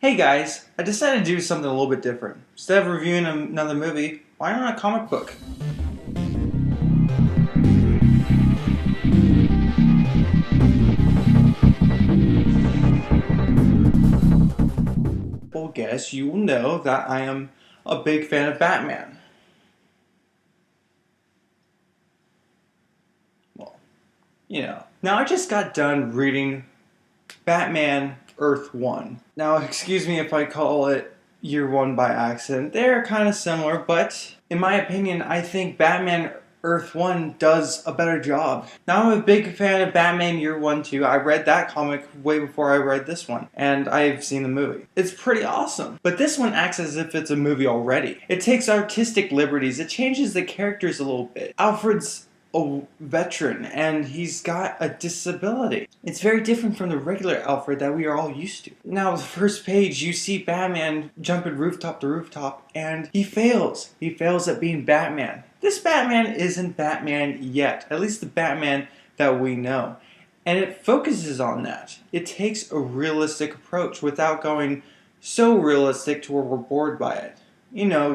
Hey guys, I decided to do something a little bit different. Instead of reviewing another movie, why not a comic book? Well, guess you will know that I am a big fan of Batman. Well, Now I just got done reading Batman Earth 1. Now, excuse me if I call it Year 1 by accident. They're kind of similar, but in my opinion, I think Batman Earth 1 does a better job. Now, I'm a big fan of Batman Year 1 too. I read that comic way before I read this one, and I've seen the movie. It's pretty awesome. But this one acts as if it's a movie already. It takes artistic liberties. It changes the characters a little bit. Alfred's a veteran and he's got a disability. It's very different from the regular Alfred that we are all used to. Now, the first page, you see Batman jumping rooftop to rooftop and he fails. He fails at being Batman. This Batman isn't Batman yet, at least the Batman that we know. And it focuses on that. It takes a realistic approach without going so realistic to where we're bored by it.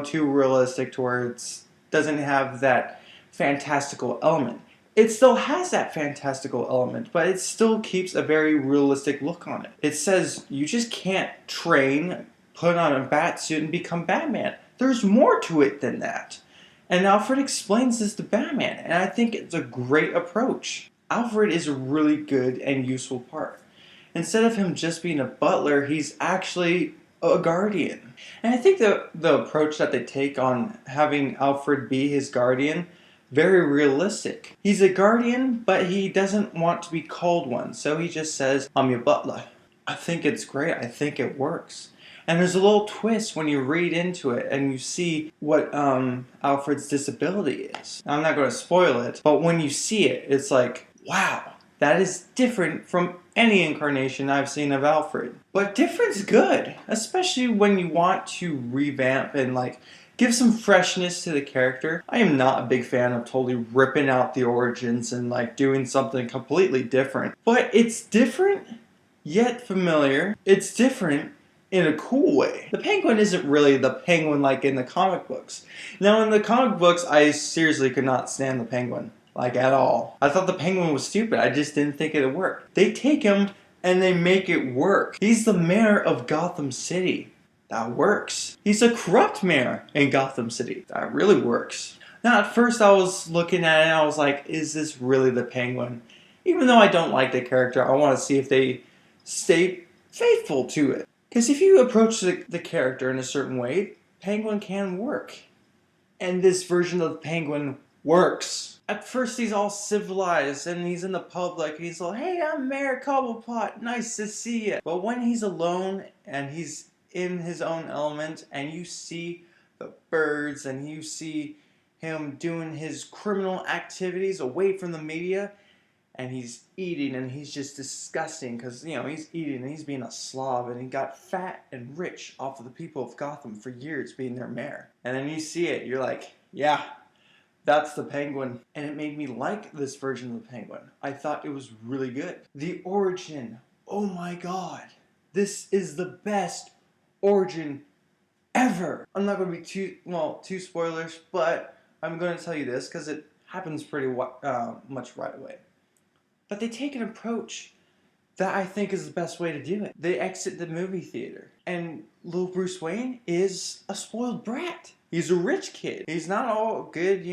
Too realistic to where it doesn't have that fantastical element. It still has that fantastical element, but it still keeps a very realistic look on it. It says you just can't train, put on a bat suit, and become Batman. There's more to it than that. And Alfred explains this to Batman, and I think it's a great approach. Alfred is a really good and useful part. Instead of him just being a butler, he's actually a guardian. And I think the approach that they take on having Alfred be his guardian, very realistic. He's a guardian, but he doesn't want to be called one, so he just says, I'm your butler. I think it's great. I think it works. And there's a little twist when you read into it and you see what Alfred's disability is. Now, I'm not going to spoil it, but when you see it, it's like, wow, that is different from any incarnation I've seen of Alfred. But different's good, especially when you want to revamp and give some freshness to the character. I am not a big fan of totally ripping out the origins and doing something completely different. But it's different, yet familiar. It's different in a cool way. The Penguin isn't really the Penguin like in the comic books. Now, in the comic books, I seriously could not stand the Penguin. At all. I thought the Penguin was stupid. I just didn't think it would work. They take him and they make it work. He's the mayor of Gotham City. That works. He's a corrupt mayor in Gotham City. That really works. Now, at first I was looking at it and I was like, is this really the Penguin? Even though I don't like the character, I want to see if they stay faithful to it. Because if you approach the character in a certain way, Penguin can work. And this version of the Penguin works. At first he's all civilized and he's in the public. He's like, hey, I'm Mayor Cobblepot. Nice to see you. But when he's alone and he's in his own element and you see the birds and you see him doing his criminal activities away from the media and he's eating and he's just disgusting because, he's eating and he's being a slob and he got fat and rich off of the people of Gotham for years being their mayor. And then you see it, you're like, yeah, that's the Penguin. And it made me like this version of the Penguin. I thought it was really good. The origin, oh my god. This is the best origin ever. I'm not going to be too spoilers, but I'm going to tell you this because it happens pretty much right away. But they take an approach that I think is the best way to do it. They exit the movie theater, and little Bruce Wayne is a spoiled brat. He's a rich kid. He's not all good,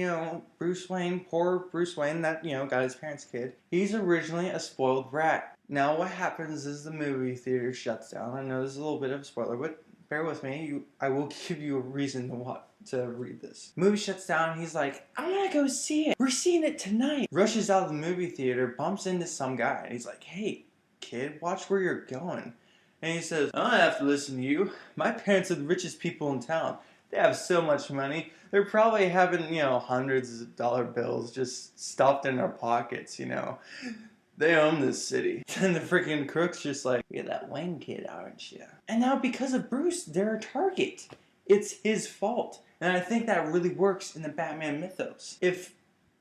Bruce Wayne, poor Bruce Wayne that, got his parents' kid. He's originally a spoiled brat. Now what happens is the movie theater shuts down. I know this is a little bit of a spoiler, but bear with me. I will give you a reason to read this. Movie shuts down. He's like, I want to go see it. We're seeing it tonight. Rushes out of the movie theater, bumps into some guy, and he's like, hey, kid, watch where you're going. And he says, I don't have to listen to you. My parents are the richest people in town. They have so much money. They're probably having, hundreds of dollar bills just stuffed in their pockets, They own this city. And the freaking crook's just like, you're that Wayne kid, aren't you? And now because of Bruce, they're a target. It's his fault. And I think that really works in the Batman mythos. If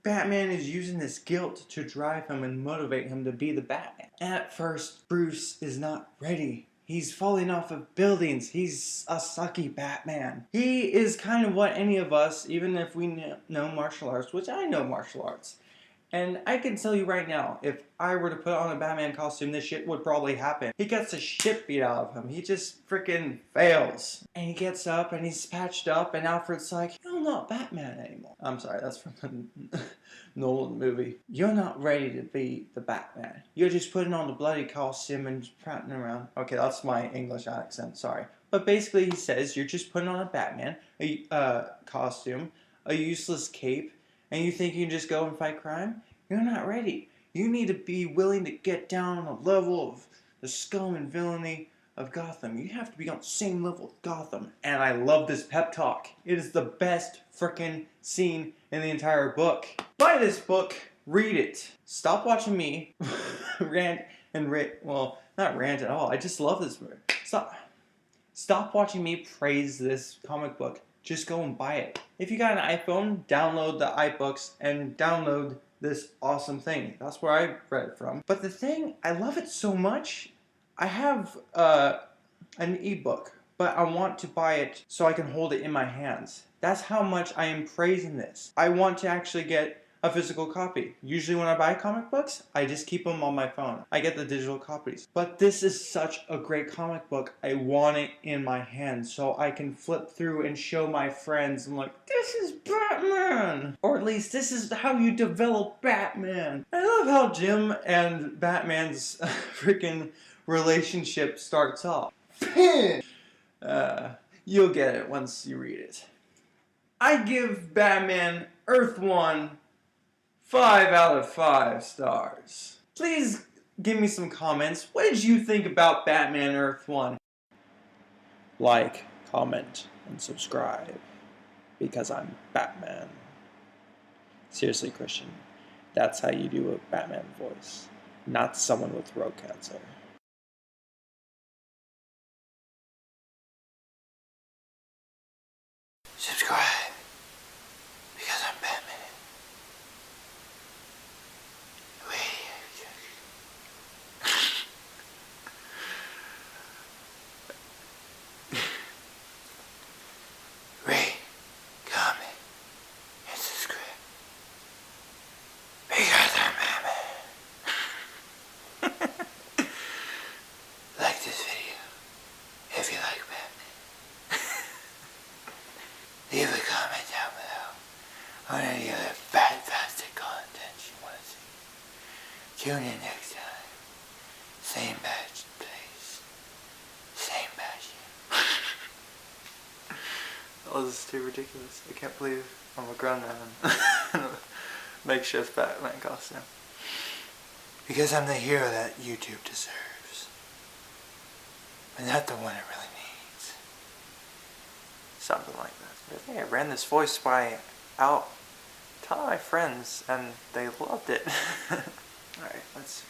Batman is using this guilt to drive him and motivate him to be the Batman. At first, Bruce is not ready. He's falling off of buildings. He's a sucky Batman. He is kind of what any of us, even if we know martial arts, which I know martial arts. And I can tell you right now, if I were to put on a Batman costume, this shit would probably happen. He gets the shit beat out of him. He just freaking fails. And he gets up and he's patched up and Alfred's like, you're not Batman anymore. I'm sorry, that's from the Nolan movie. You're not ready to be the Batman. You're just putting on the bloody costume and just prattling around. Okay, that's my English accent, sorry. But basically he says, you're just putting on a Batman costume, a useless cape, and you think you can just go and fight crime? You're not ready. You need to be willing to get down on the level of the scum and villainy of Gotham. You have to be on the same level with Gotham. And I love this pep talk. It is the best frickin' scene in the entire book. Buy this book. Read it. Stop watching me rant and well, not rant at all. I just love this book. Stop watching me praise this comic book. Just go and buy it. If you got an iPhone, download the iBooks and download this awesome thing. That's where I read it from. But the thing, I love it so much. I have an ebook, but I want to buy it so I can hold it in my hands. That's how much I am praising this. I want to actually get a physical copy. Usually when I buy comic books, I just keep them on my phone. I get the digital copies. But this is such a great comic book. I want it in my hands so I can flip through and show my friends. I'm like, this is Batman! Or at least this is how you develop Batman. I love how Jim and Batman's freaking relationship starts off. You'll get it once you read it. I give Batman Earth 1 5 out of 5 stars. Please give me some comments. What did you think about Batman Earth 1? Like, comment, and subscribe. Because I'm Batman. Seriously, Christian. That's how you do a Batman voice. Not someone with throat cancer. Subscribe. Because I'm Batman. Leave a comment down below on any other fantastic content you want to see. Tune in next time. Same batch, please. Same batch. Oh, this is too ridiculous. I can't believe I'm a grown man in a makeshift Batman costume. Because I'm the hero that YouTube deserves. But not the one it really needs. Something like that. I think I ran this voice by out to my friends and they loved it. Alright, let's